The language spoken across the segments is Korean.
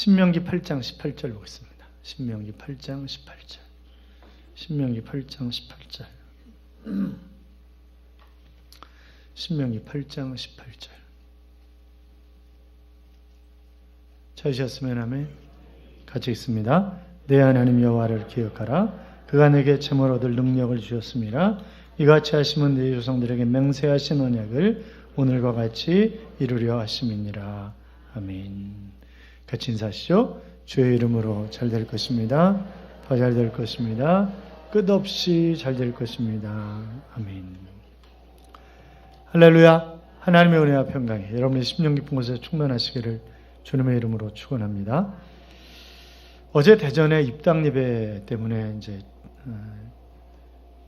신명기 8장 18절 보겠습니다. 신명기 8장 18절. 신명기 8장 18절. 신명기 8장 18절. 찾으셨으면 아멘. 같이 읽습니다. 내 하나님 여호와를 기억하라. 그가 내게 젬을 얻을 능력을 주셨습니다. 이같이 하시면 네 조상들에게 맹세하신 언약을 오늘과 같이 이루려 하심이니라. 아멘. 같이 인사하시죠. 주의 이름으로 잘 될 것입니다. 더 잘 될 것입니다. 끝없이 잘 될 것입니다. 아멘. 할렐루야. 하나님의 은혜와 평강이 여러분의 심령 깊은 곳에 충만하시기를 주님의 이름으로 축원합니다. 어제 대전에 입당 예배 때문에 이제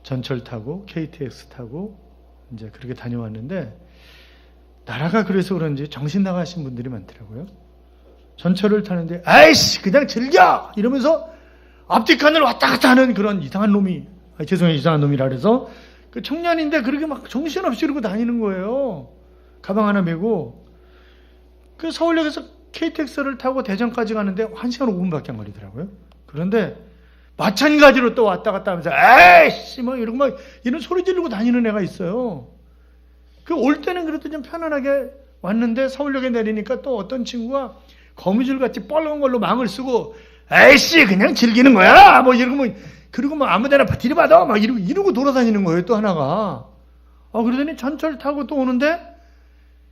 전철 타고 KTX 타고 이제 그렇게 다녀왔는데 나라가 그래서 그런지 정신 나가신 분들이 많더라고요. 전철을 타는데 아이씨 그냥 즐겨 이러면서 앞뒤 칸을 왔다 갔다 하는 그런 이상한 놈이 죄송해요 이상한 놈이라 그래서 그 청년인데 그렇게 막 정신없이 이러고 다니는 거예요. 가방 하나 메고 그 서울역에서 KTX를 타고 대전까지 가는데 1시간 5분밖에 안 걸리더라고요. 그런데 마찬가지로 또 왔다 갔다 하면서 에이씨 뭐 이러고 막 이런 소리 지르고 다니는 애가 있어요. 그 올 때는 그래도 좀 편안하게 왔는데 서울역에 내리니까 또 어떤 친구가 거미줄같이 뻘건 걸로 망을 쓰고 에이씨 그냥 즐기는 거야 뭐 이러고 뭐 그리고 뭐 아무데나 들이받아 막 이러고 돌아다니는 거예요. 또 하나가 그러더니 전철 타고 또 오는데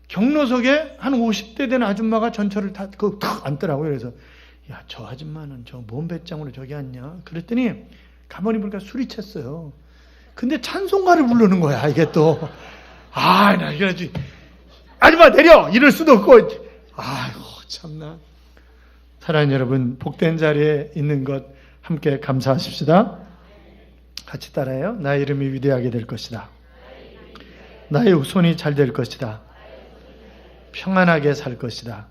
경로석에 한 50대 된 아줌마가 전철을 탁 앉더라고요. 그래서 야 저 아줌마는 저 뭔 배짱으로 저기 앉냐 그랬더니 가만히 보니까 술이 챘어요. 근데 찬송가를 부르는 거야. 이게 또 나 이거지 아줌마 내려 이럴 수도 없고 아이고 참나. 사랑하는 여러분 복된 자리에 있는 것 함께 감사하십시다. 같이 따라해요. 나의 이름이 위대하게 될 것이다. 나의 후손이 잘 될 것이다. 평안하게 살 것이다.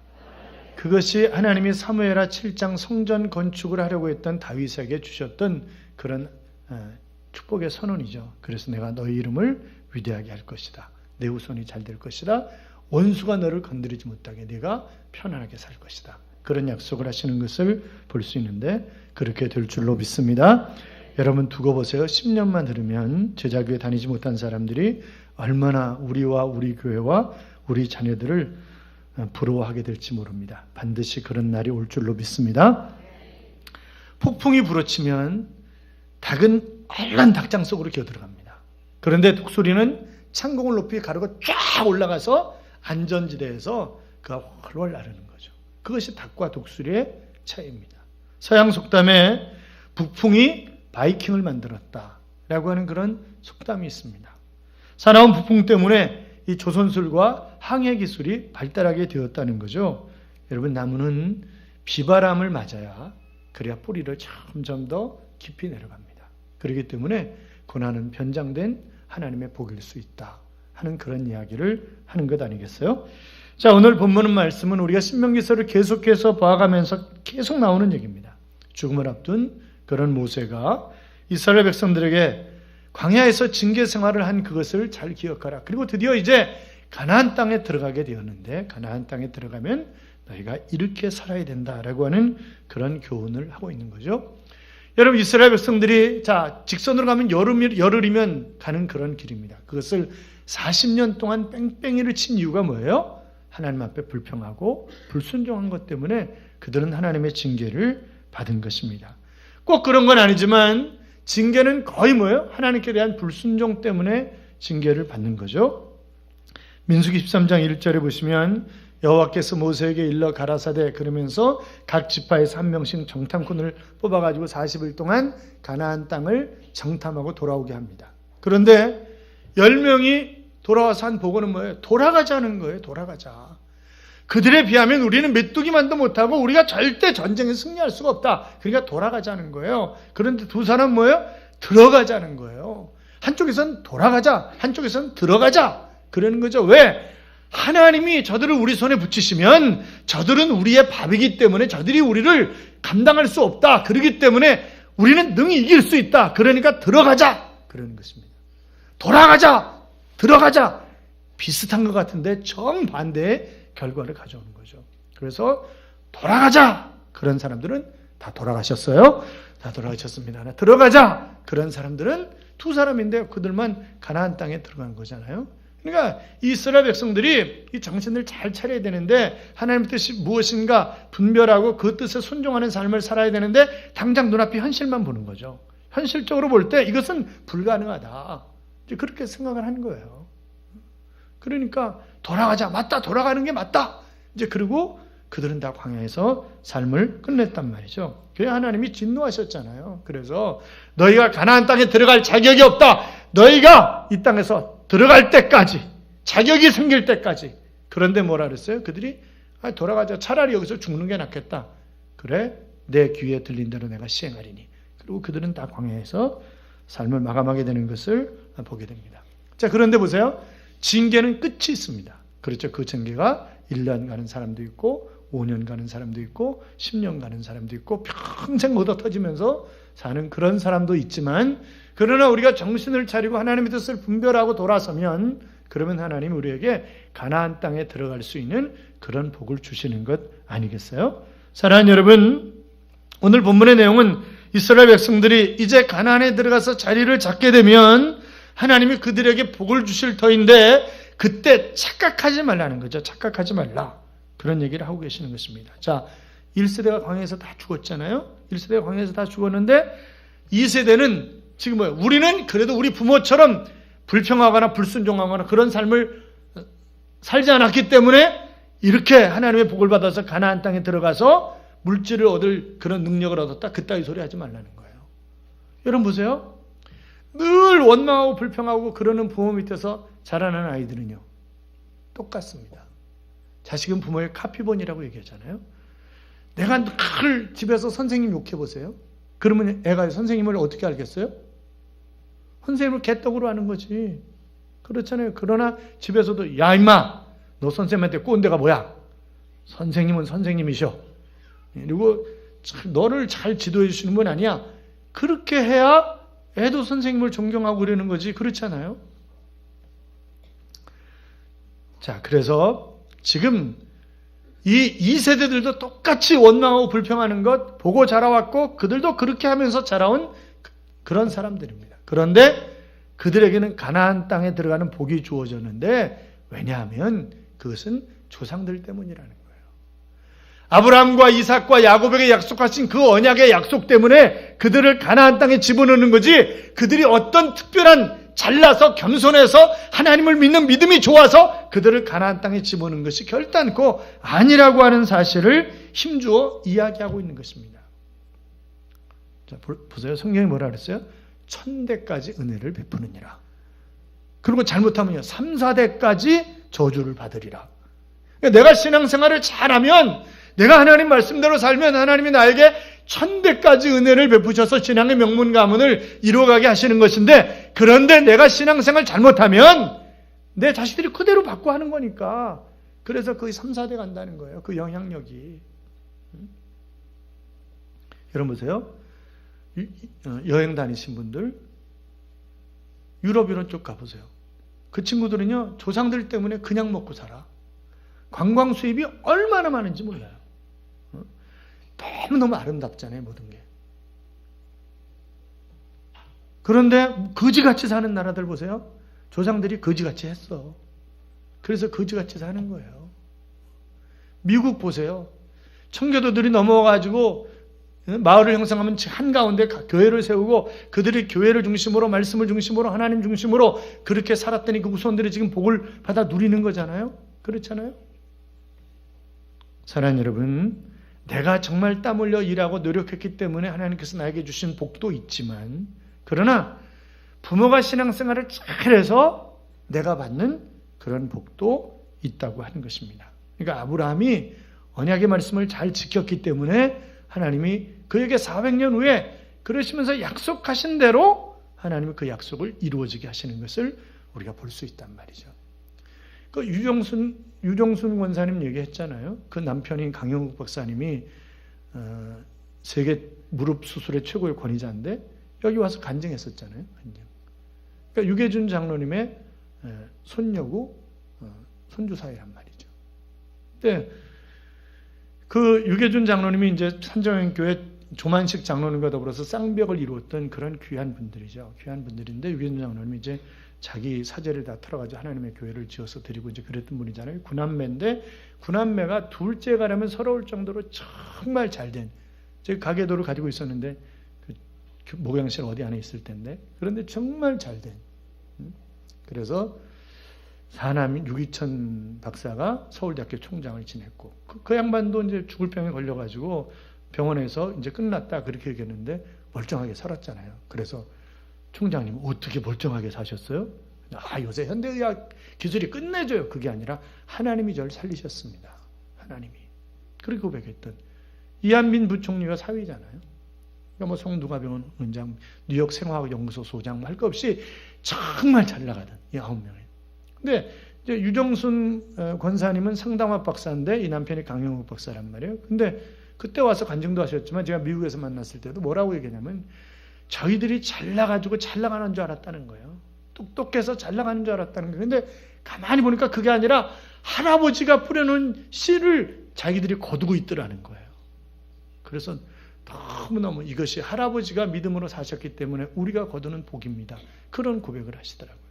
그것이 하나님이 사무엘하 7장 성전 건축을 하려고 했던 다윗에게 주셨던 그런 축복의 선언이죠. 그래서 내가 너희 이름을 위대하게 할 것이다. 내 후손이 잘 될 것이다. 원수가 너를 건드리지 못하게 네가 편안하게 살 것이다. 그런 약속을 하시는 것을 볼 수 있는데 그렇게 될 줄로 믿습니다. 여러분 두고 보세요. 10년만 들으면 제자교회 다니지 못한 사람들이 얼마나 우리와 우리 교회와 우리 자녀들을 부러워하게 될지 모릅니다. 반드시 그런 날이 올 줄로 믿습니다. 폭풍이 불어치면 닭은 얼른 닭장 속으로 기어들어갑니다. 그런데 독수리는 창공을 높이 가르고 쫙 올라가서 안전지대에서 그가 훨훨 나르는 거죠. 그것이 닭과 독수리의 차이입니다. 서양 속담에 북풍이 바이킹을 만들었다라고 하는 그런 속담이 있습니다. 사나운 북풍 때문에 이 조선술과 항해 기술이 발달하게 되었다는 거죠. 여러분 나무는 비바람을 맞아야 그래야 뿌리를 점점 더 깊이 내려갑니다. 그렇기 때문에 고난은 변장된 하나님의 복일 수 있다 하는 그런 이야기를 하는 것 아니겠어요? 자 오늘 본문 말씀은 우리가 신명기서를 계속해서 봐가면서 계속 나오는 얘기입니다. 죽음을 앞둔 그런 모세가 이스라엘 백성들에게 광야에서 징계 생활을 한 그것을 잘 기억하라. 그리고 드디어 이제 가나안 땅에 들어가게 되었는데 가나안 땅에 들어가면 너희가 이렇게 살아야 된다라고 하는 그런 교훈을 하고 있는 거죠. 여러분 이스라엘 백성들이 직선으로 가면 열흘이면 가는 그런 길입니다. 그것을 40년 동안 뺑뺑이를 친 이유가 뭐예요? 하나님 앞에 불평하고 불순종한 것 때문에 그들은 하나님의 징계를 받은 것입니다. 꼭 그런 건 아니지만 징계는 거의 뭐예요? 하나님께 대한 불순종 때문에 징계를 받는 거죠. 민수기 13장 1절에 보시면 여호와께서 모세에게 일러 가라사대 그러면서 각 지파에서 한 명씩 정탐꾼을 뽑아가지고 40일 동안 가나안 땅을 정탐하고 돌아오게 합니다. 그런데 10명이 돌아와서 한 보고는 뭐예요? 돌아가자는 거예요. 돌아가자. 그들에 비하면 우리는 메뚜기만도 못하고 우리가 절대 전쟁에 승리할 수가 없다. 그러니까 돌아가자는 거예요. 그런데 두 사람 뭐예요? 들어가자는 거예요. 한쪽에선 돌아가자, 한쪽에선 들어가자. 그러는 거죠. 왜? 하나님이 저들을 우리 손에 붙이시면 저들은 우리의 밥이기 때문에 저들이 우리를 감당할 수 없다. 그렇기 때문에 우리는 능히 이길 수 있다. 그러니까 들어가자. 그러는 것입니다. 돌아가자. 들어가자. 비슷한 것 같은데 정반대의 결과를 가져오는 거죠. 그래서 돌아가자. 그런 사람들은 다 돌아가셨어요. 다 돌아가셨습니다. 들어가자. 그런 사람들은 두 사람인데 그들만 가나안 땅에 들어간 거잖아요. 그러니까 이스라엘 백성들이 이 정신을 잘 차려야 되는데 하나님의 뜻이 무엇인가 분별하고 그 뜻에 순종하는 삶을 살아야 되는데 당장 눈앞이 현실만 보는 거죠. 현실적으로 볼 때 이것은 불가능하다. 이제 그렇게 생각을 하는 거예요. 그러니까 돌아가자. 맞다. 돌아가는 게 맞다. 이제 그리고 그들은 다 광야에서 삶을 끝냈단 말이죠. 그래야 하나님이 진노하셨잖아요. 그래서 너희가 가나안 땅에 들어갈 자격이 없다. 너희가 이 땅에서 들어갈 때까지, 자격이 생길 때까지. 그런데 뭐라 그랬어요? 그들이 돌아가자. 차라리 여기서 죽는 게 낫겠다. 그래, 내 귀에 들린 대로 내가 시행하리니. 그리고 그들은 다 광야에서 삶을 마감하게 되는 것을 보게 됩니다. 자, 그런데 보세요. 징계는 끝이 있습니다. 그렇죠. 그 징계가 1년 가는 사람도 있고 5년 가는 사람도 있고 10년 가는 사람도 있고 평생 얻어 터지면서 사는 그런 사람도 있지만, 그러나 우리가 정신을 차리고 하나님의 뜻을 분별하고 돌아서면, 그러면 하나님이 우리에게 가나안 땅에 들어갈 수 있는 그런 복을 주시는 것 아니겠어요? 사랑하는 여러분, 오늘 본문의 내용은 이스라엘 백성들이 이제 가나안에 들어가서 자리를 잡게 되면 하나님이 그들에게 복을 주실 터인데, 그때 착각하지 말라는 거죠. 착각하지 말라. 그런 얘기를 하고 계시는 것입니다. 자, 1세대가 광야에서 다 죽었잖아요. 1세대가 광야에서 다 죽었는데 2세대는 지금 뭐예요? 우리는 그래도 우리 부모처럼 불평하거나 불순종하거나 그런 삶을 살지 않았기 때문에 이렇게 하나님의 복을 받아서 가나안 땅에 들어가서 물질을 얻을 그런 능력을 얻었다. 그따위 소리 하지 말라는 거예요. 여러분 보세요. 늘 원망하고 불평하고 그러는 부모 밑에서 자라는 아이들은요, 똑같습니다. 자식은 부모의 카피본이라고 얘기하잖아요. 내가 늘 집에서 선생님 욕해보세요. 그러면 애가 선생님을 어떻게 알겠어요? 선생님을 개떡으로 하는 거지. 그렇잖아요. 그러나 집에서도 야 임마, 너 선생님한테 꼰 데가 뭐야? 선생님은 선생님이셔. 그리고 너를 잘 지도해 주시는 분 아니야. 그렇게 해야 애도 선생님을 존경하고 그러는 거지. 그렇잖아요. 자, 그래서 지금 이 2세대들도 똑같이 원망하고 불평하는 것 보고 자라왔고 그들도 그렇게 하면서 자라온 그런 사람들입니다. 그런데 그들에게는 가나안 땅에 들어가는 복이 주어졌는데, 왜냐하면 그것은 조상들 때문이라는 거예요. 아브라함과 이삭과 야곱에게 약속하신 그 언약의 약속 때문에 그들을 가나안 땅에 집어넣는 거지, 그들이 어떤 특별한 잘나서 겸손해서 하나님을 믿는 믿음이 좋아서 그들을 가나안 땅에 집어넣는 것이 결단코 아니라고 하는 사실을 힘주어 이야기하고 있는 것입니다. 자, 보세요. 성경이 뭐라 그랬어요? 1000대까지 은혜를 베푸느니라. 그리고 잘못하면요, 3, 4대까지 저주를 받으리라. 그러니까 내가 신앙생활을 잘하면, 내가 하나님 말씀대로 살면 하나님이 나에게 1000대까지 은혜를 베푸셔서 신앙의 명문 가문을 이루어가게 하시는 것인데, 그런데 내가 신앙생활 잘못하면 내 자식들이 그대로 받고 하는 거니까, 그래서 거의 3, 4대 간다는 거예요. 그 영향력이. 여러분 보세요. 여행 다니신 분들 유럽 이런 쪽 가보세요. 그 친구들은요, 조상들 때문에 그냥 먹고 살아. 관광 수입이 얼마나 많은지 몰라요. 너무너무 아름답잖아요, 모든 게. 그런데 거지같이 사는 나라들 보세요. 조상들이 거지같이 했어. 그래서 거지같이 사는 거예요. 미국 보세요. 청교도들이 넘어와가지고 마을을 형성하면 한가운데 교회를 세우고 그들이 교회를 중심으로, 말씀을 중심으로, 하나님 중심으로 그렇게 살았더니 그 후손들이 지금 복을 받아 누리는 거잖아요. 그렇잖아요. 사랑하는 여러분, 내가 정말 땀 흘려 일하고 노력했기 때문에 하나님께서 나에게 주신 복도 있지만, 그러나 부모가 신앙생활을 잘해서 내가 받는 그런 복도 있다고 하는 것입니다. 그러니까 아브라함이 언약의 말씀을 잘 지켰기 때문에 하나님이 그에게 400년 후에 그러시면서 약속하신 대로 하나님이 그 약속을 이루어지게 하시는 것을 우리가 볼 수 있단 말이죠. 그 유정순 권사님 얘기했잖아요. 그 남편인 강영욱 박사님이 세계 무릎 수술의 최고의 권위자인데 여기 와서 간증했었잖아요. 간증. 그러니까 유계준 장로님의 손녀고 손주 사이란 말이죠. 근데 그 유계준 장로님이 이제 산정교회 조만식 장로님과 더불어서 쌍벽을 이루었던 그런 귀한 분들이죠. 귀한 분들인데 유계준 장로님이 이제 자기 사제를 다 털어가지고 하나님의 교회를 지어서 드리고 이제 그랬던 분이잖아요. 구남매인데 구남매가 둘째 가려면 서러울 정도로 정말 잘된 가계도를 가지고 있었는데 그 목양실 어디 안에 있을 텐데 그런데 정말 잘된 그래서 사남 유기천 박사가 서울대학교 총장을 지냈고 그 양반도 이제 죽을 병에 걸려가지고 병원에서 이제 끝났다 그렇게 얘기했는데 멀쩡하게 살았잖아요. 그래서 총장님 어떻게 멀쩡하게 사셨어요? 요새 현대의학 기술이 끝내줘요. 그게 아니라 하나님이 저를 살리셨습니다. 하나님이. 그렇게 고백했던 이한민 부총리가 사위잖아요. 그러니까 뭐 송두가병원 원장, 뉴욕 생화학연구소 소장 할 거 없이 정말 잘 나가던 이 9명에. 근데 이제 유정순 권사님은 상담학 박사인데 이 남편이 강영욱 박사란 말이에요. 근데 그때 와서 간증도 하셨지만 제가 미국에서 만났을 때도 뭐라고 얘기하냐면 저희들이 잘 나가지고 잘 나가는 줄 알았다는 거예요. 똑똑해서 잘 나가는 줄 알았다는 거예요. 근데 가만히 보니까 그게 아니라 할아버지가 뿌려놓은 씨를 자기들이 거두고 있더라는 거예요. 그래서 너무너무 이것이 할아버지가 믿음으로 사셨기 때문에 우리가 거두는 복입니다. 그런 고백을 하시더라고요.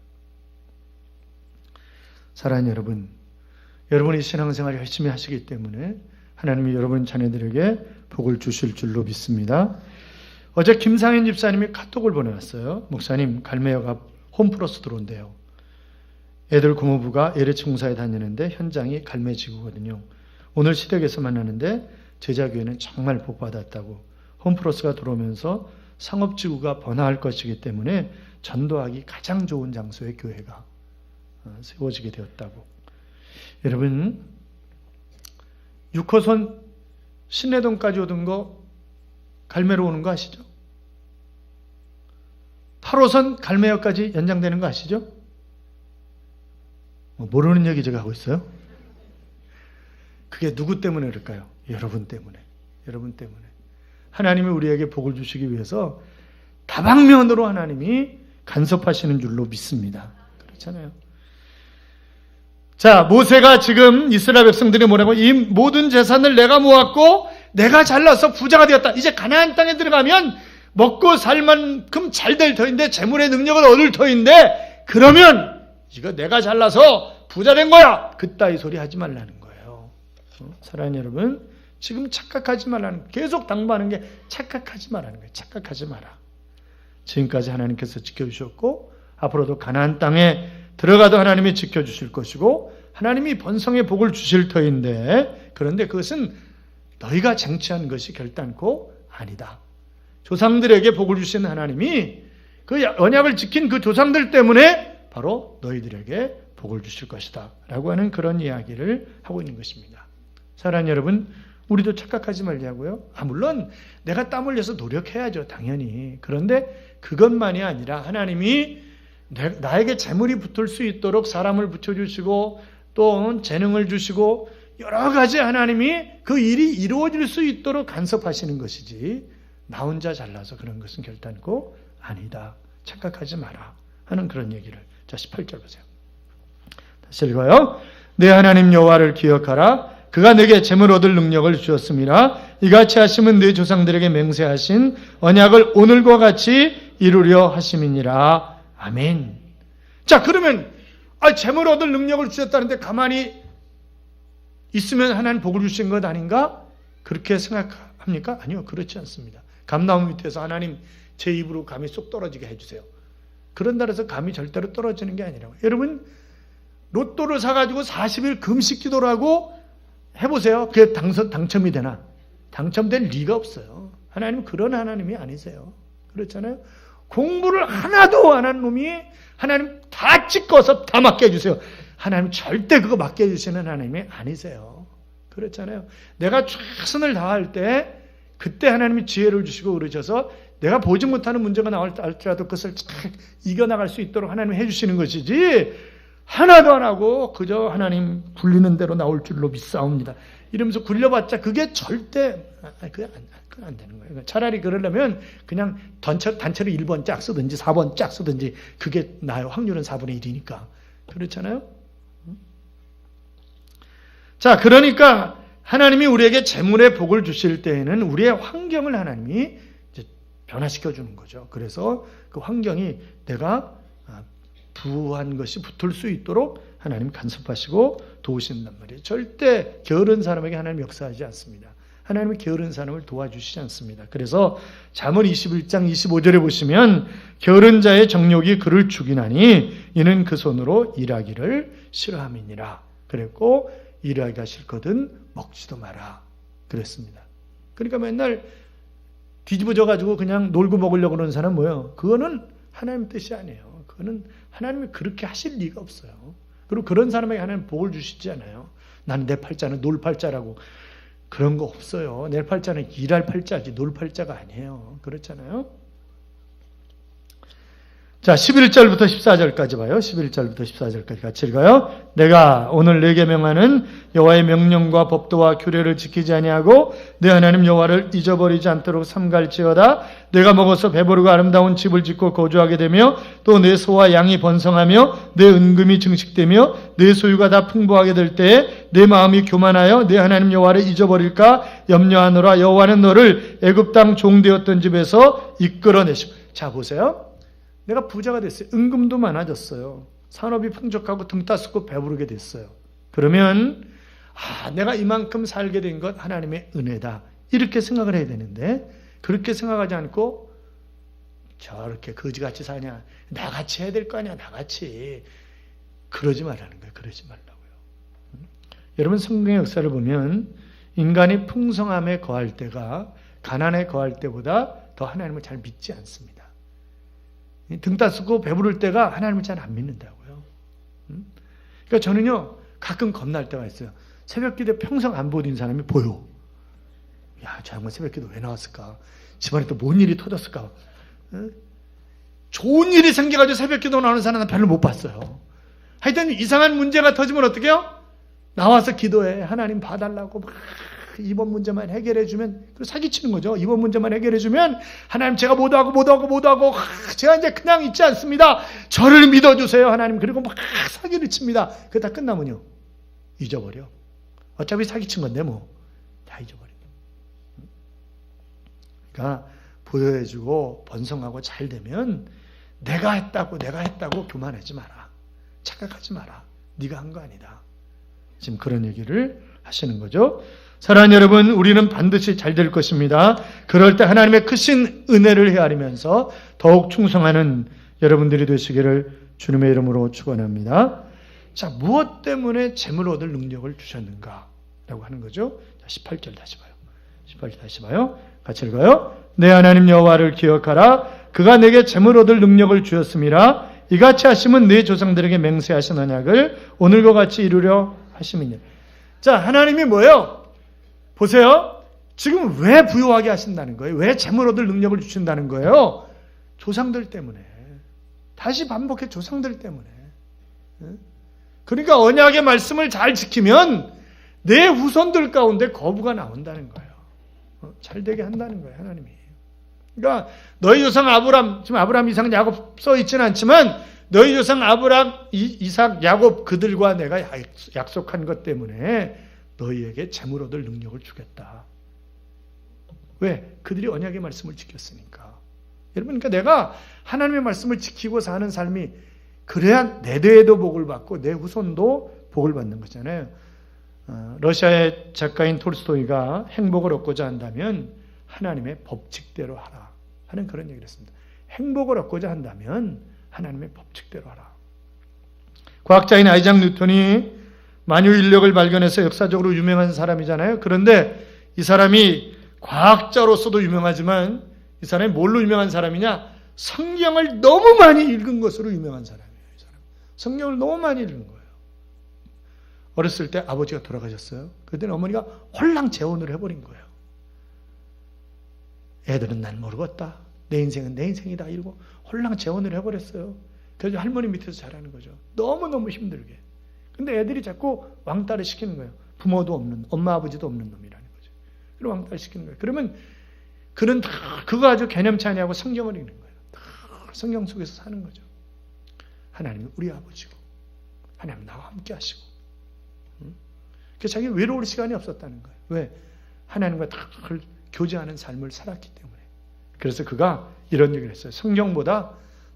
사랑하는 여러분, 여러분이 신앙생활을 열심히 하시기 때문에 하나님이 여러분 자녀들에게 복을 주실 줄로 믿습니다. 어제 김상현 집사님이 카톡을 보내왔어요. 목사님, 갈매역 앞 홈플러스 들어온대요. 애들 고모부가 LH 공사에 다니는데 현장이 갈매지구거든요. 오늘 시댁에서 만나는데 제자교회는 정말 복받았다고 홈플러스가 들어오면서 상업지구가 번화할 것이기 때문에 전도하기 가장 좋은 장소에 교회가 세워지게 되었다고. 여러분 6호선 신내동까지 오던 거 갈매로 오는 거 아시죠? 8호선 갈매역까지 연장되는 거 아시죠? 모르는 얘기 제가 하고 있어요? 그게 누구 때문에 그럴까요? 여러분 때문에. 여러분 때문에. 하나님이 우리에게 복을 주시기 위해서 다방면으로 하나님이 간섭하시는 줄로 믿습니다. 그렇잖아요. 자, 모세가 지금 이스라엘 백성들이 뭐라고? 이 모든 재산을 내가 모았고 내가 잘나서 부자가 되었다. 이제 가나안 땅에 들어가면 먹고 살 만큼 잘 될 터인데 재물의 능력을 얻을 터인데 그러면 이거 내가 잘나서 부자 된 거야. 그따위 소리 하지 말라는 거예요. 사랑하는 여러분, 지금 착각하지 말라는, 계속 당부하는 게 착각하지 말라는 거예요. 착각하지 마라. 지금까지 하나님께서 지켜주셨고 앞으로도 가나안 땅에 들어가도 하나님이 지켜주실 것이고 하나님이 번성의 복을 주실 터인데 그런데 그것은 너희가 쟁취한 것이 결단코 아니다. 조상들에게 복을 주신 하나님이 그 언약을 지킨 그 조상들 때문에 바로 너희들에게 복을 주실 것이다 라고 하는 그런 이야기를 하고 있는 것입니다. 사랑하는 여러분, 우리도 착각하지 말자고요. 물론 내가 땀 흘려서 노력해야죠. 당연히. 그런데 그것만이 아니라 하나님이 나에게 재물이 붙을 수 있도록 사람을 붙여주시고 또 재능을 주시고 여러 가지 하나님이 그 일이 이루어질 수 있도록 간섭하시는 것이지 나 혼자 잘나서 그런 것은 결단코 아니다. 착각하지 마라 하는 그런 얘기를. 자, 18절 보세요. 다시 읽어요. 내 하나님 여호와를 기억하라. 그가 내게 재물 얻을 능력을 주었습니다. 이같이 하심은 네 조상들에게 맹세하신 언약을 오늘과 같이 이루려 하심이니라. 아멘. 자, 그러면 재물 얻을 능력을 주셨다는데 가만히 있으면 하나님 복을 주신 것 아닌가? 그렇게 생각합니까? 아니요, 그렇지 않습니다. 감나무 밑에서 하나님 제 입으로 감이 쏙 떨어지게 해주세요. 그런다 해서 감이 절대로 떨어지는 게 아니라고. 여러분 로또를 사가지고 40일 금식 기도를 하고 해보세요. 그게 당첨이 되나? 당첨될 리가 없어요. 하나님은 그런 하나님이 아니세요. 그렇잖아요. 공부를 하나도 안 한 놈이 하나님 다 찍어서 다 맡겨주세요. 하나님 절대 그거 맡겨주시는 하나님이 아니세요. 그렇잖아요. 내가 최선을 다할 때 그때 하나님이 지혜를 주시고 그러셔서 내가 보지 못하는 문제가 나올지라도 그것을 잘 이겨나갈 수 있도록 하나님이 해주시는 것이지 하나도 안 하고 그저 하나님 굴리는 대로 나올 줄로 믿사옵니다. 이러면서 굴려봤자 그게 절대 그게 안 되는 거예요. 차라리 그러려면 그냥 단체로 1번 짝 쓰든지 4번 짝 쓰든지 그게 나요. 확률은 4분의 1이니까. 그렇잖아요. 자, 그러니까 하나님이 우리에게 재물의 복을 주실 때에는 우리의 환경을 하나님이 이제 변화시켜 주는 거죠. 그래서 그 환경이 내가 부한 것이 붙을 수 있도록 하나님 간섭하시고 도우신단 말이에요. 절대 게으른 사람에게 하나님 역사하지 않습니다. 하나님은 게으른 사람을 도와주시지 않습니다. 그래서 잠언 21장 25절에 보시면 게으른 자의 정욕이 그를 죽이나니 이는 그 손으로 일하기를 싫어함이니라. 그랬고 일하기가 싫거든 먹지도 마라. 그랬습니다. 그러니까 맨날 뒤집어져 가지고 그냥 놀고 먹으려고 그러는 사람은 뭐예요? 그거는 하나님 뜻이 아니에요. 그거는 하나님이 그렇게 하실 리가 없어요. 그리고 그런 사람에게 하나님 복을 주시지 않아요. 나는 내 팔자는 놀 팔자라고. 그런 거 없어요. 내 팔자는 일할 팔자지 놀 팔자가 아니에요. 그렇잖아요. 자, 11절부터 14절까지 봐요. 11절부터 14절까지 같이 읽어요. 내가 오늘 내게 명하는 여호와의 명령과 법도와 규례를 지키지 아니하고 내 하나님 여호와를 잊어버리지 않도록 삼갈지어다. 내가 먹어서 배부르고 아름다운 집을 짓고 거주하게 되며 또 내 소와 양이 번성하며 내 은금이 증식되며 내 소유가 다 풍부하게 될 때에 내 마음이 교만하여 내 하나님 여호와를 잊어버릴까 염려하노라. 여호와는 너를 애굽 땅 종되었던 집에서 이끌어내시고. 자, 보세요. 내가 부자가 됐어요. 은금도 많아졌어요. 산업이 풍족하고 등 따숩고 배부르게 됐어요. 그러면 내가 이만큼 살게 된 것 하나님의 은혜다. 이렇게 생각을 해야 되는데 그렇게 생각하지 않고 저렇게 거지같이 사냐. 나같이 해야 될 거 아니야. 나같이. 그러지 말라는 거예요. 그러지 말라고요. 여러분 성경의 역사를 보면 인간이 풍성함에 거할 때가 가난에 거할 때보다 더 하나님을 잘 믿지 않습니다. 등 따쓰고 배부를 때가 하나님을 잘 안 믿는다고요. 그러니까 저는요 가끔 겁날 때가 있어요. 새벽기도에 평생 안 보던 사람이 보여. 야, 저 양반 새벽기도 왜 나왔을까? 집안에 또 뭔 일이 터졌을까? 좋은 일이 생겨가지고 새벽기도 나오는 사람은 별로 못 봤어요. 하여튼 이상한 문제가 터지면 어떻게 해요? 나와서 기도해. 하나님 봐달라고 막 이번 문제만 해결해주면, 사기치는 거죠. 이번 문제만 해결해주면 하나님 제가 못하고 제가 이제 그냥 있지 않습니다. 저를 믿어주세요 하나님. 그리고 막 사기를 칩니다. 그러다 끝나면요 잊어버려. 어차피 사기친 건데 뭐 다 잊어버린다. 그러니까 보여주고 번성하고 잘 되면 내가 했다고 교만하지 마라. 착각하지 마라. 네가 한 거 아니다. 지금 그런 얘기를 하시는 거죠. 사랑하는 여러분, 우리는 반드시 잘 될 것입니다. 그럴 때 하나님의 크신 은혜를 헤아리면서 더욱 충성하는 여러분들이 되시기를 주님의 이름으로 축원합니다. 자, 무엇 때문에 재물 얻을 능력을 주셨는가? 라고 하는 거죠. 자, 18절 다시 봐요. 18절 다시 봐요. 같이 읽어요. 내 하나님 여호와를 기억하라. 그가 내게 재물 얻을 능력을 주었음이라. 이같이 하심은 내 조상들에게 맹세하신 언약을 오늘과 같이 이루려 하심이니라. 자, 하나님이 뭐예요? 보세요. 지금 왜 부유하게 하신다는 거예요? 왜 재물 얻을 능력을 주신다는 거예요? 조상들 때문에. 다시 반복해, 조상들 때문에. 그러니까 언약의 말씀을 잘 지키면 내 후손들 가운데 거부가 나온다는 거예요. 잘 되게 한다는 거예요, 하나님이. 그러니까 너희 조상 아브람, 지금 아브람, 이삭, 야곱 써 있지는 않지만 너희 조상 아브람, 이삭, 야곱 그들과 내가 약속한 것 때문에 너희에게 재물 얻을 능력을 주겠다. 왜? 그들이 언약의 말씀을 지켰으니까. 여러분, 그러니까 내가 하나님의 말씀을 지키고 사는 삶이 그래야 내 대에도 복을 받고 내 후손도 복을 받는 거잖아요. 러시아의 작가인 톨스토이가 행복을 얻고자 한다면 하나님의 법칙대로 하라 하는 그런 얘기를 했습니다. 행복을 얻고자 한다면 하나님의 법칙대로 하라. 과학자인 아이작 뉴턴이 만유인력을 발견해서 역사적으로 유명한 사람이잖아요. 그런데 이 사람이 과학자로서도 유명하지만 이 사람이 뭘로 유명한 사람이냐? 성경을 너무 많이 읽은 것으로 유명한 사람이에요. 이 사람. 성경을 너무 많이 읽은 거예요. 어렸을 때 아버지가 돌아가셨어요. 그때는 어머니가 홀랑 재혼을 해버린 거예요. 애들은 난 모르겠다. 내 인생은 내 인생이다. 이러고 홀랑 재혼을 해버렸어요. 그래서 할머니 밑에서 자라는 거죠. 너무너무 힘들게. 근데 애들이 자꾸 왕따를 시키는 거예요. 부모도 없는, 엄마 아버지도 없는 놈이라는 거죠. 그리고 왕따를 시키는 거예요. 그러면 그는 다 그거 아주 개념치 아니하고 성경을 읽는 거예요. 다 성경 속에서 사는 거죠. 하나님이 우리 아버지고 하나님 나와 함께 하시고. 자기 외로울 시간이 없었다는 거예요. 왜? 하나님과 늘 교제하는 삶을 살았기 때문에. 그래서 그가 이런 얘기를 했어요. 성경보다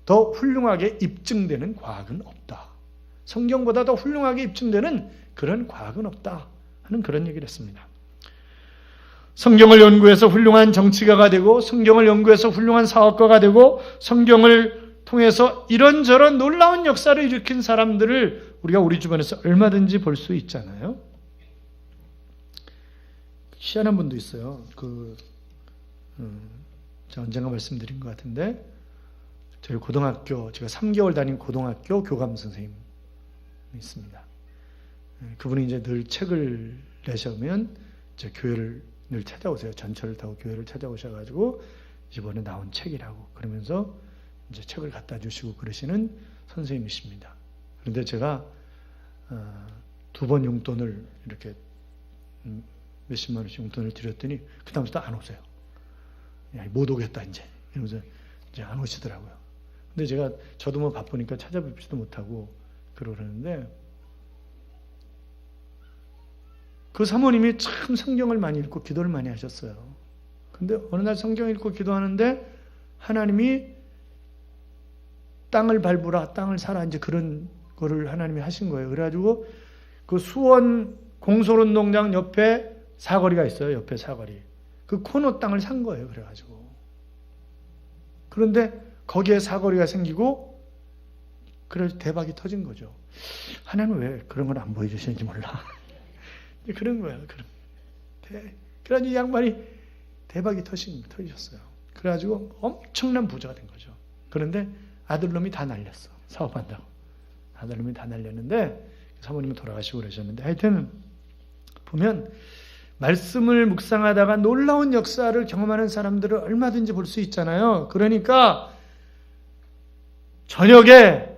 더 훌륭하게 입증되는 과학은 없다. 성경보다 더 훌륭하게 입증되는 그런 과학은 없다 하는 그런 얘기를 했습니다. 성경을 연구해서 훌륭한 정치가가 되고, 성경을 연구해서 훌륭한 사업가가 되고, 성경을 통해서 이런저런 놀라운 역사를 일으킨 사람들을 우리가 우리 주변에서 얼마든지 볼 수 있잖아요. 희한한 분도 있어요. 제가 언젠가 말씀드린 것 같은데, 저희 고등학교, 제가 3개월 다닌 고등학교 교감 선생님이 있습니다. 그분이 이제 늘 책을 내시면 이제 교회를 늘 찾아오세요. 전철을 타고 교회를 찾아오셔가지고 이번에 나온 책이라고 그러면서 이제 책을 갖다 주시고 그러시는 선생님이십니다. 그런데 제가 2번 용돈을 이렇게 몇십만 원씩 용돈을 드렸더니 그 다음부터 안 오세요. 야, 못 오겠다 이제 이러면서 이제 안 오시더라고요. 근데 저도 뭐 바쁘니까 찾아뵙지도 못하고 그러는데, 그 사모님이 참 성경을 많이 읽고 기도를 많이 하셨어요. 근데 어느 날 성경 읽고 기도하는데 하나님이 땅을 밟으라, 땅을 사라, 이제 그런 거를 하나님이 하신 거예요. 그래가지고 그 수원 공설운동장 옆에 사거리가 있어요. 옆에 사거리. 그 코너 땅을 산 거예요. 그래가지고. 그런데 거기에 사거리가 생기고, 그래서 대박이 터진 거죠. 하나님은 왜 그런 걸 안 보여주시는지 몰라. 그런 거예요. 그래가지고 이 양반이 대박이 터지셨어요. 그래가지고 엄청난 부자가 된 거죠. 그런데 아들놈이 다 날렸어. 사업한다고. 아들놈이 다 날렸는데, 사모님은 돌아가시고 그러셨는데, 하여튼 보면 말씀을 묵상하다가 놀라운 역사를 경험하는 사람들을 얼마든지 볼 수 있잖아요. 그러니까 저녁에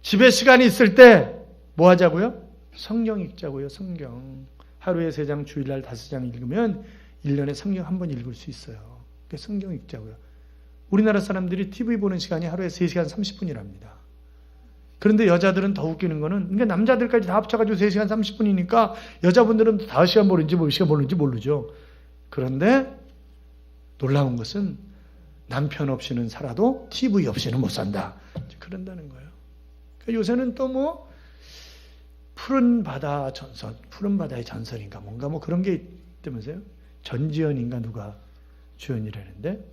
집에 시간이 있을 때 뭐 하자고요? 성경 읽자고요. 성경. 하루에 3장, 주일날 5장 읽으면 1년에 성경 한 번 읽을 수 있어요. 그러니까 성경 읽자고요. 우리나라 사람들이 TV 보는 시간이 하루에 3시간 30분이랍니다. 그런데 여자들은 더 웃기는 거는, 그러니까 남자들까지 다 합쳐가지고 3시간 30분이니까 여자분들은 5시간 보는지 10시간 보는지 모르죠. 그런데 놀라운 것은 남편 없이는 살아도 TV 없이는 못 산다. 그런다는 거예요. 그러니까 요새는 또 뭐 푸른 바다 전설, 푸른 바다의 전설인가 뭔가 뭐 그런 게 있다면서요. 전지현인가 누가 주연이라는데,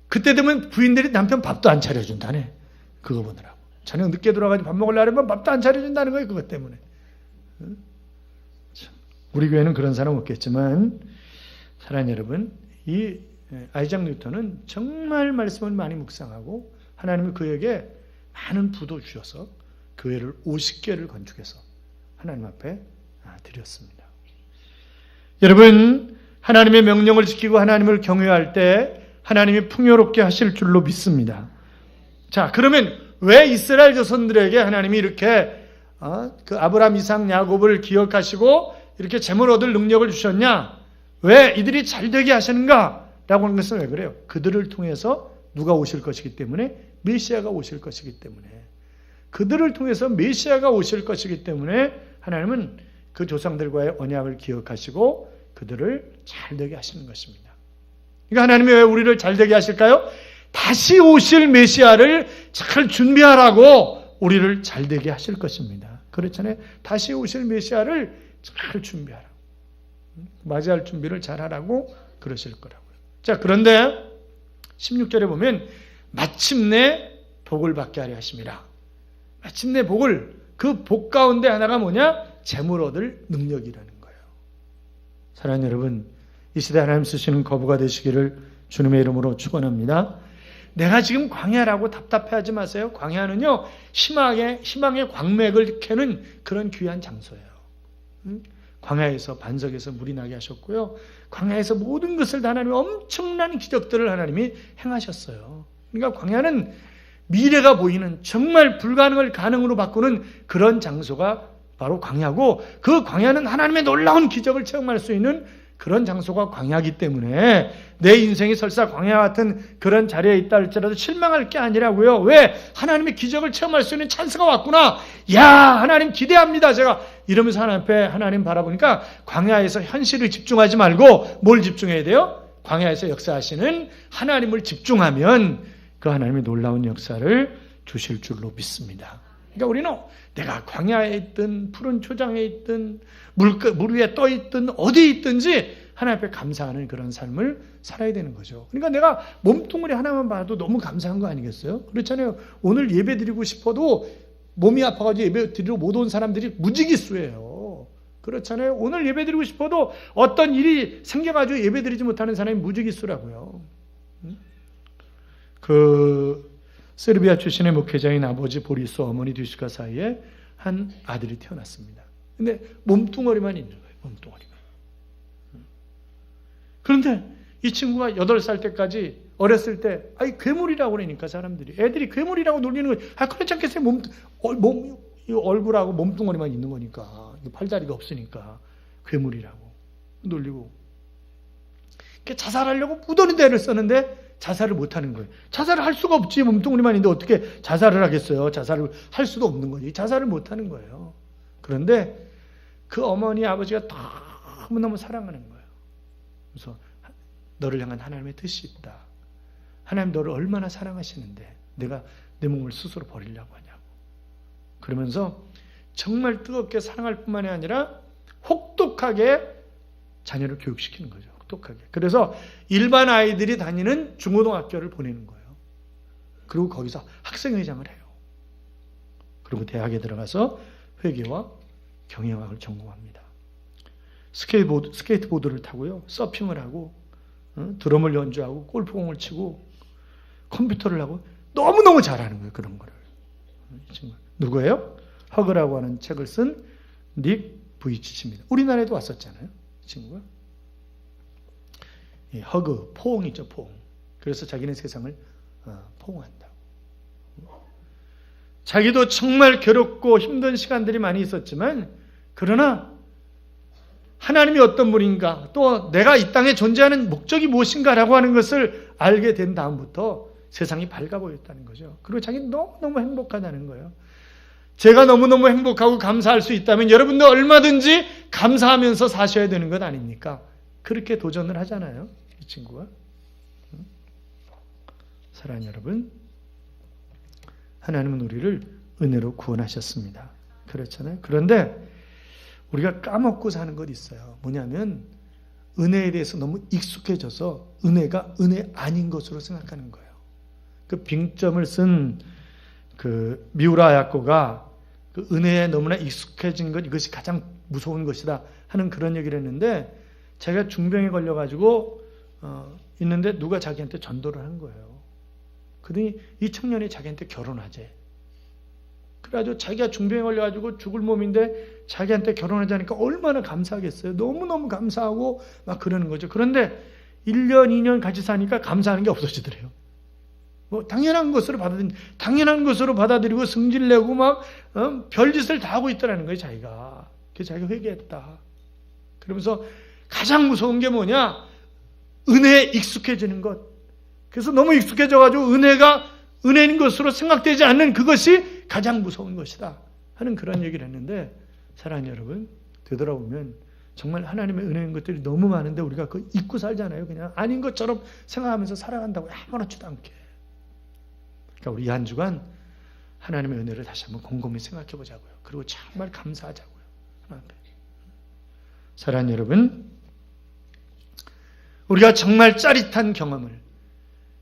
그때 되면 부인들이 남편 밥도 안 차려준다네. 그거 보느라고. 저녁 늦게 돌아가지고 밥 먹으려면 밥도 안 차려준다는 거예요. 그것 때문에. 우리 교회는 그런 사람 없겠지만, 사랑하는 여러분, 이 아이작 뉴턴은 정말 말씀을 많이 묵상하고 하나님이 그에게 많은 부도 주셔서 교회를 50개를 건축해서 하나님 앞에 드렸습니다. 여러분, 하나님의 명령을 지키고 하나님을 경외할 때 하나님이 풍요롭게 하실 줄로 믿습니다. 자, 그러면 왜 이스라엘 자손들에게 하나님이 이렇게 그 아브라함, 이삭, 야곱을 기억하시고 이렇게 재물 얻을 능력을 주셨냐? 왜 이들이 잘되게 하시는가? 라고 하는 것은 왜 그래요? 그들을 통해서 누가 오실 것이기 때문에, 메시아가 오실 것이기 때문에, 그들을 통해서 메시아가 오실 것이기 때문에 하나님은 그 조상들과의 언약을 기억하시고 그들을 잘되게 하시는 것입니다. 그러니까 하나님이 왜 우리를 잘되게 하실까요? 다시 오실 메시아를 잘 준비하라고 우리를 잘되게 하실 것입니다. 그렇잖아요. 다시 오실 메시아를 잘 준비하라고, 맞이할 준비를 잘 하라고 그러실 거라고요. 자, 그런데 16절에 보면 마침내 복을 받게 하려 하심이라. 마침내 복을, 그 복 가운데 하나가 뭐냐? 재물 얻을 능력이라는 거예요. 사랑하는 여러분, 이 시대 하나님 쓰시는 거부가 되시기를 주님의 이름으로 축원합니다. 내가 지금 광야라고 답답해하지 마세요. 광야는요, 희망의 광맥을 캐는 그런 귀한 장소예요. 광야에서, 반석에서 물이 나게 하셨고요. 광야에서 모든 것을 다 하나님이 엄청난 기적들을 하나님이 행하셨어요. 그러니까 광야는 미래가 보이는, 정말 불가능을 가능으로 바꾸는 그런 장소가 바로 광야고, 그 광야는 하나님의 놀라운 기적을 체험할 수 있는 그런 장소가 광야이기 때문에 내 인생이 설사 광야 같은 그런 자리에 있다 할지라도 실망할 게 아니라고요. 왜? 하나님의 기적을 체험할 수 있는 찬스가 왔구나. 야, 하나님 기대합니다. 제가 이러면서 하나님 앞에 하나님 바라보니까 광야에서 현실을 집중하지 말고 뭘 집중해야 돼요? 광야에서 역사하시는 하나님을 집중하면 그 하나님의 놀라운 역사를 주실 줄로 믿습니다. 그러니까 우리는 내가 광야에 있든 푸른 초장에 있든 물 위에 떠 있든 어디에 있든지 하나님 앞에 감사하는 그런 삶을 살아야 되는 거죠. 그러니까 내가 몸뚱아리 하나만 봐도 너무 감사한 거 아니겠어요? 그렇잖아요. 오늘 예배 드리고 싶어도 몸이 아파가지고 예배 드리러 못 온 사람들이 무지기수예요. 그렇잖아요. 오늘 예배 드리고 싶어도 어떤 일이 생겨가지고 예배 드리지 못하는 사람이 무지기수라고요. 세르비아 출신의 목회자인 아버지 보리스 어머니 듀시카 사이에 한 아들이 태어났습니다. 근데 몸뚱어리만 있는 거예요. 몸뚱어리만. 그런데 이 친구가 8살 때까지 어렸을 때 괴물이라고 그러니까 사람들이 애들이 괴물이라고 놀리는 거예요. 그렇지 않겠어요? 얼굴하고 몸뚱어리만 있는 거니까 팔다리가 없으니까 괴물이라고 놀리고 자살하려고 무던히 애를 썼는데 자살을 못하는 거예요. 자살을 할 수가 없지. 몸뚱어리만 있는데 어떻게 자살을 하겠어요? 자살을 할 수도 없는 거지. 자살을 못하는 거예요. 그런데 그 어머니 아버지가 너무너무 사랑하는 거예요. 그래서 너를 향한 하나님의 뜻이 있다. 하나님 너를 얼마나 사랑하시는데 내가 내 몸을 스스로 버리려고 하냐고. 그러면서 정말 뜨겁게 사랑할 뿐만이 아니라 혹독하게 자녀를 교육시키는 거죠. 혹독하게. 그래서 일반 아이들이 다니는 중고등학교를 보내는 거예요. 그리고 거기서 학생회장을 해요. 그리고 대학에 들어가서 회계와 경영학을 전공합니다. 스케이트보드를 타고요. 서핑을 하고 드럼을 연주하고 골프공을 치고 컴퓨터를 하고 너무너무 잘하는 거예요. 그런 거를. 누구예요? 허그라고 하는 책을 쓴 닉 부이치치입니다. 우리나라에도 왔었잖아요. 이 친구가. 허그, 포옹이죠. 포옹. 그래서 자기는 세상을 포옹한다고. 자기도 정말 괴롭고 힘든 시간들이 많이 있었지만 그러나 하나님이 어떤 분인가 또 내가 이 땅에 존재하는 목적이 무엇인가라고 하는 것을 알게 된 다음부터 세상이 밝아 보였다는 거죠. 그리고 자기는 너무너무 행복하다는 거예요. 제가 너무너무 행복하고 감사할 수 있다면 여러분도 얼마든지 감사하면서 사셔야 되는 것 아닙니까? 그렇게 도전을 하잖아요. 이 친구가. 사랑하는 여러분, 하나님은 우리를 은혜로 구원하셨습니다. 그렇잖아요. 그런데 우리가 까먹고 사는 것 있어요. 뭐냐면 은혜에 대해서 너무 익숙해져서 은혜가 은혜 아닌 것으로 생각하는 거예요. 그 빙점을 쓴 그 미우라 야코가 그 은혜에 너무나 익숙해진 것 이것이 가장 무서운 것이다 하는 그런 얘기를 했는데 자기가 중병에 걸려가지고 있는데 누가 자기한테 전도를 한 거예요. 그러더니 이 청년이 자기한테 결혼하재. 그래가지고 자기가 중병에 걸려가지고 죽을 몸인데 자기한테 결혼하자니까 얼마나 감사하겠어요. 너무너무 감사하고 막 그러는 거죠. 그런데 1년, 2년 같이 사니까 감사하는 게 없어지더래요. 뭐 당연한 것으로 받아들이고 승질내고 막 별짓을 다 하고 있더라는 거예요. 자기가. 그래서 자기가 회개했다. 그러면서 가장 무서운 게 뭐냐? 은혜에 익숙해지는 것. 그래서 너무 익숙해져가지고 은혜가 은혜인 것으로 생각되지 않는 그것이 가장 무서운 것이다 하는 그런 얘기를 했는데 사랑하는 여러분, 되돌아보면 정말 하나님의 은혜인 것들이 너무 많은데 우리가 그거 잊고 살잖아요. 그냥 아닌 것처럼 생각하면서 살아간다고 아무렇지도 않게. 그러니까 우리 이 한 주간 하나님의 은혜를 다시 한번 곰곰이 생각해 보자고요. 그리고 정말 감사하자고요. 하나님 앞에. 사랑하는 여러분, 우리가 정말 짜릿한 경험을,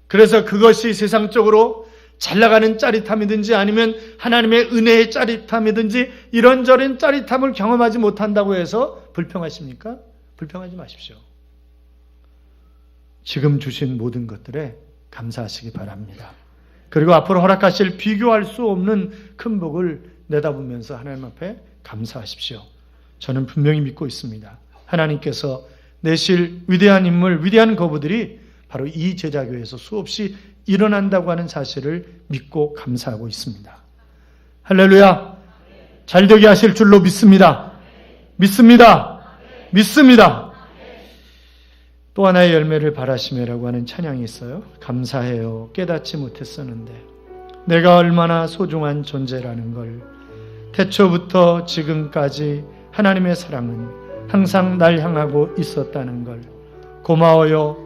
그래서 그것이 세상적으로 잘 나가는 짜릿함이든지 아니면 하나님의 은혜의 짜릿함이든지 이런저런 짜릿함을 경험하지 못한다고 해서 불평하십니까? 불평하지 마십시오. 지금 주신 모든 것들에 감사하시기 바랍니다. 그리고 앞으로 허락하실 비교할 수 없는 큰 복을 내다보면서 하나님 앞에 감사하십시오. 저는 분명히 믿고 있습니다. 하나님께서 내실 위대한 인물, 위대한 거부들이 바로 이 제자교회에서 수없이 일어난다고 하는 사실을 믿고 감사하고 있습니다. 할렐루야! 잘되게 하실 줄로 믿습니다. 믿습니다. 믿습니다. 또 하나의 열매를 바라시며라고 하는 찬양이 있어요. 감사해요. 깨닫지 못했었는데 내가 얼마나 소중한 존재라는 걸, 태초부터 지금까지 하나님의 사랑은 항상 날 향하고 있었다는 걸, 고마워요.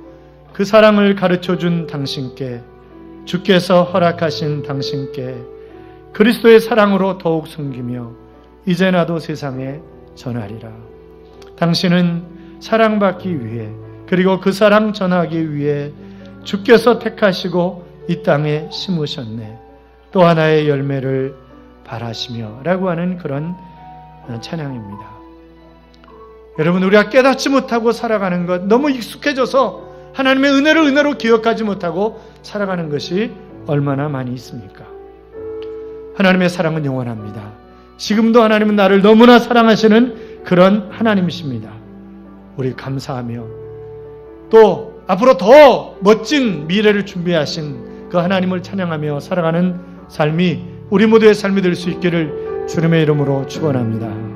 그 사랑을 가르쳐준 당신께, 주께서 허락하신 당신께 그리스도의 사랑으로 더욱 섬기며 이제 나도 세상에 전하리라. 당신은 사랑받기 위해, 그리고 그 사랑 전하기 위해 주께서 택하시고 이 땅에 심으셨네. 또 하나의 열매를 바라시며 라고 하는 그런 찬양입니다. 여러분, 우리가 깨닫지 못하고 살아가는 것, 너무 익숙해져서 하나님의 은혜를 은혜로 기억하지 못하고 살아가는 것이 얼마나 많이 있습니까? 하나님의 사랑은 영원합니다. 지금도 하나님은 나를 너무나 사랑하시는 그런 하나님이십니다. 우리 감사하며 또 앞으로 더 멋진 미래를 준비하신 그 하나님을 찬양하며 살아가는 삶이 우리 모두의 삶이 될 수 있기를 주님의 이름으로 축원합니다.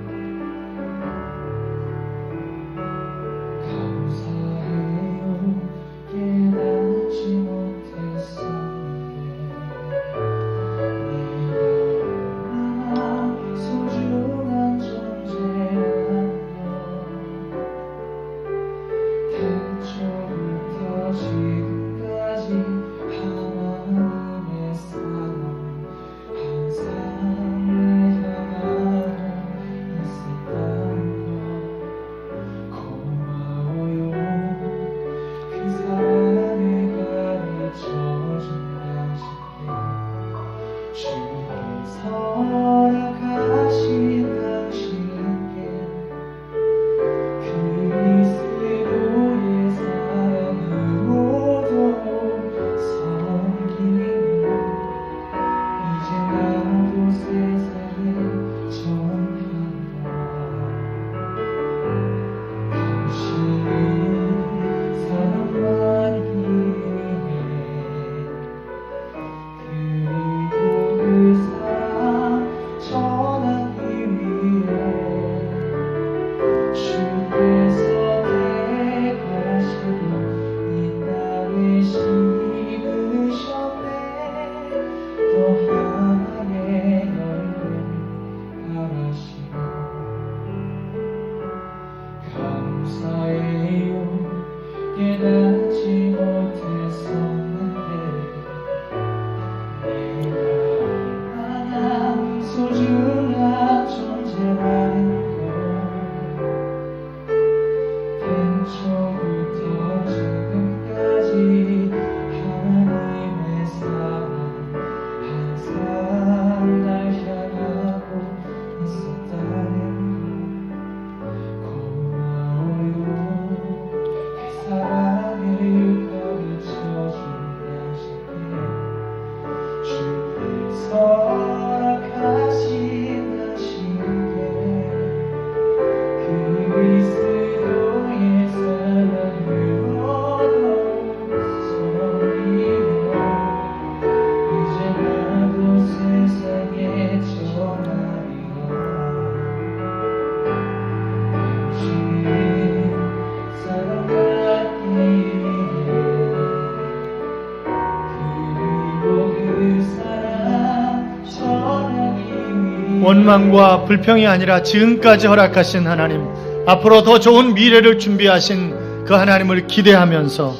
원망과 불평이 아니라 지금까지 허락하신 하나님, 앞으로 더 좋은 미래를 준비하신 그 하나님을 기대하면서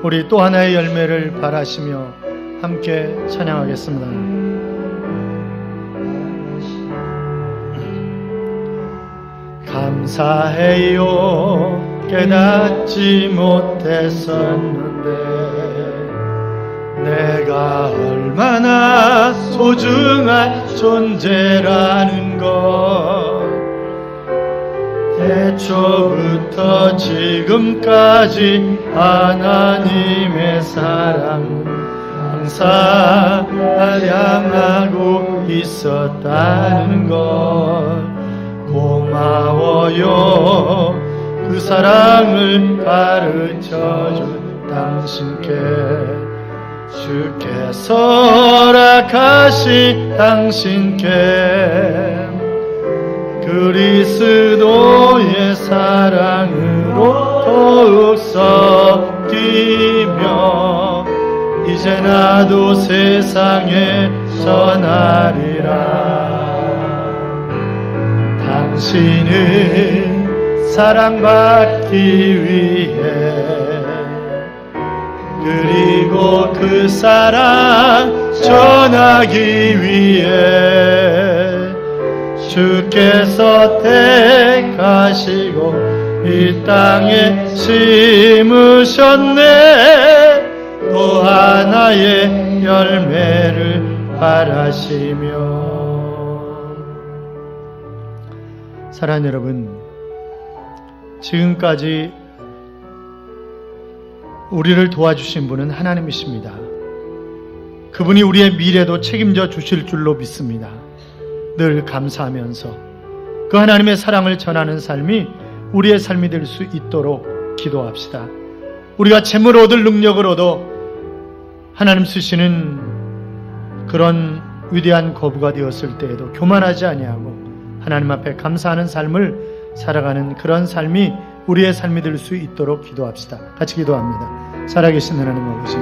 우리 또 하나의 열매를 바라시며 함께 찬양하겠습니다. 감사해요. 깨닫지 못했었는데 내가 얼마나 소중한 존재라는 것, 태초부터 지금까지 하나님의 사랑 항상 날 향하고 있었다는 것, 고마워요. 그 사랑을 가르쳐준 당신께, 주께서 허락하신 당신께 그리스도의 사랑으로 더욱 서 뛰며 이제 나도 세상에 전하리라. 당신은 사랑받기 위해 그리고 그 사랑 전하기 위해 주께서 택하시고 이 땅에 심으셨네. 또 하나의 열매를 바라시며. 사랑하는 여러분, 지금까지 우리를 도와주신 분은 하나님이십니다. 그분이 우리의 미래도 책임져 주실 줄로 믿습니다. 늘 감사하면서 그 하나님의 사랑을 전하는 삶이 우리의 삶이 될 수 있도록 기도합시다. 우리가 재물 얻을 능력을 얻어 하나님 쓰시는 그런 위대한 거부가 되었을 때에도 교만하지 아니하고 하나님 앞에 감사하는 삶을 살아가는 그런 삶이 우리의 삶이 될 수 있도록 기도합시다. 같이 기도합니다. 살아계신 하나님 아버지,